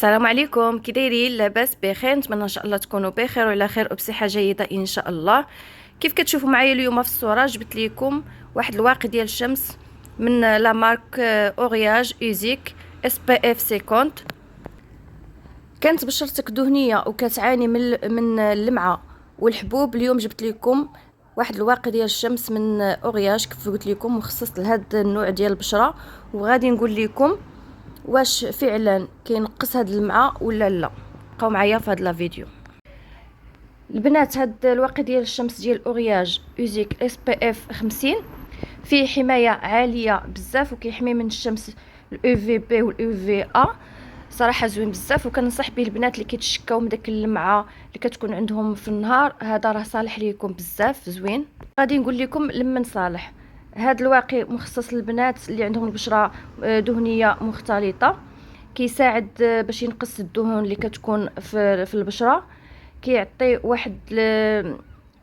السلام عليكم، كي دايرين؟ لاباس بخير؟ نتمنى ان شاء الله تكونوا بخير وعلى خير وبصحه جيده ان شاء الله. كيف كتشوفوا معايا اليوم في الصوره جبت لكم واحد الواقي ديال الشمس من لا مارك اورياج ايزيك اس بي اف 50. كانت بشرتك دهنيه وكتعاني من اللمعه والحبوب، اليوم جبت لكم واحد الواقي ديال الشمس من اورياج كيف قلت لكم مخصص لهذا النوع ديال البشره، وغادي نقول لكم واش فعلا كينقص هاد الماء ولا لا. بقاو معايا في هاد لا فيديو البنات. هاد الواقي ديال الشمس ديال اورياج اوزيك اس بي اف 50 فيه حمايه عاليه بزاف وكيحمي من الشمس الاو في بي والاو في ا. صراحه زوين بزاف وكنصح به البنات اللي كيتشكاو من داك اللمعه اللي كتكون عندهم في النهار. هذا راه صالح ليكم بزاف زوين. غادي نقول لكم لمن صالح. هاد الواقي مخصص للبنات اللي عندهم البشره دهنيه مختلطه، كيساعد باش ينقص الدهون اللي كتكون في البشره، كيعطي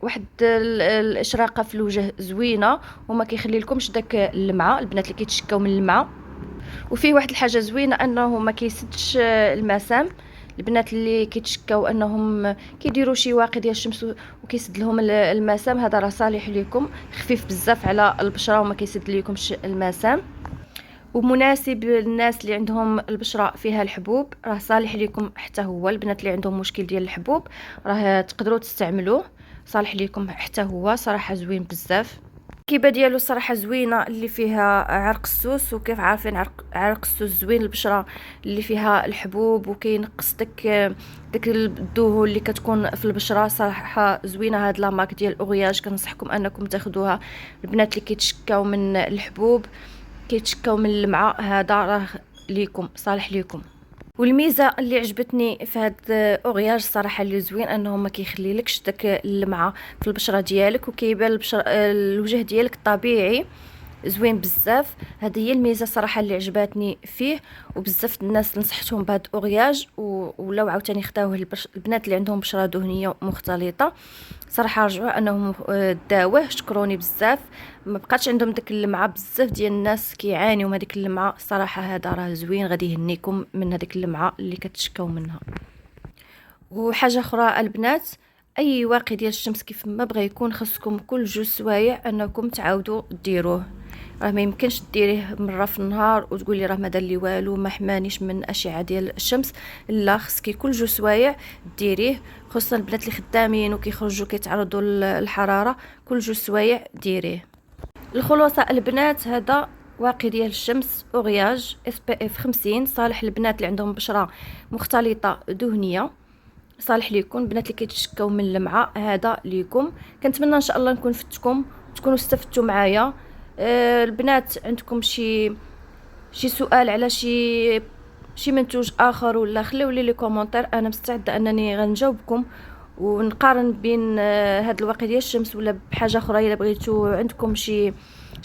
واحد الاشراقه في الوجه زوينه وما كيخلي لكمش داك اللمعه البنات اللي كيتشكاو من اللمعه. وفيه واحد الحاجه زوينه انه ما كيسدش المسام. البنات اللي كيتشكاو انهم كيديروا شي واقي ديال الشمس وكيسد لهم المسام، هذا راه صالح لكم، خفيف بزاف على البشره وما كيسد لكمش المسام، ومناسب للناس اللي عندهم البشره فيها الحبوب. راه صالح لكم حتى هو. البنات اللي عندهم مشكل ديال الحبوب راه تقدروا تستعملوه، صالح لكم حتى هو. صراحه زوين بزاف. الكيبه ديالو صراحه زوينه، اللي فيها عرق السوس، وكيف عارفين عرق السوس زوين البشره اللي فيها الحبوب وكينقص داك الدهون اللي كتكون في البشره. صراحه زوينه هاد لا مارك ديال اورياج، كنصحكم انكم تاخذوها. البنات اللي كيتشكاو من الحبوب كيتشكاو من اللمعه، هذا راه ليكم، صالح ليكم. والميزه اللي عجبتني في هاد اورياج الصراحه اللي زوين انه ما كيخليلكش داك اللمعه في البشره ديالك وكيبان الوجه ديالك طبيعي، زوين بزاف. هذه هي الميزه صراحه اللي عجباتني فيه، وبزاف الناس نصحتهم بهاد اورياج ولاو عاوتاني خداوه البنات اللي عندهم بشره دهنيه مختلطه. صراحه رجعوا انهم داوه، شكروني بزاف. ما بقاتش عندهم داك اللمعه. بزاف ديال الناس كيعانيوا من هذيك اللمعه. صراحه هذا راه زوين، غادي يهنيكم من هذيك اللمعه اللي كتشكاو منها. وحاجه اخرى البنات، اي واقي ديال الشمس كيف ما بغى يكون خاصكم كل 2 سوايع انكم تعاودوا ديروه. راه ما يمكنش ديريه مره في النهار وتقولي راه ما دار لي والو، ما حمانيش من الاشعه ديال الشمس. لا، خصكي كل 2 سوايع ديريه، خصوصا البنات اللي خدامين وكيخرجوا كيتعرضوا للحراره. كل 2 سوايع ديريه. الخلاصه البنات، هذا واقي ديال الشمس اورياج اس بي اف 50 صالح للبنات اللي عندهم بشره مختلطه دهنيه، صالح ليكم. البنات اللي كيتشكاو من اللمعه هذا ليكم. كنتمنى ان شاء الله نكون فتكم تكونوا استفدتوا معايا. البنات عندكم شي سؤال على شي منتوج اخر ولا خليو لي كومونتير، انا مستعده انني غنجاوبكم ونقارن بين هاد الواقي ديال الشمس ولا بحاجه اخرى. الا بغيتو عندكم شي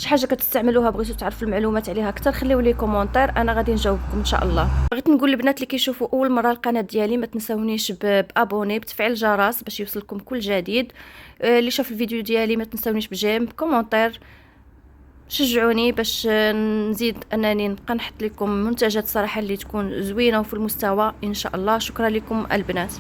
حاجه كتستعملوها بغيتو تعرفوا المعلومات عليها اكثر، خليو لي كومونتير، انا غادي نجاوبكم ان شاء الله. بغيت نقول للبنات اللي كيشوفوا اول مره القناه ديالي ما تنساونيش بابوني بتفعيل الجرس باش يوصلكم كل جديد. اللي شاف الفيديو ديالي ما تنساونيش بجيم بكومونتير، شجعوني باش نزيد انني نبقى نحط لكم منتجات صراحه اللي تكون زوينه وفي المستوى ان شاء الله. شكرا لكم البنات.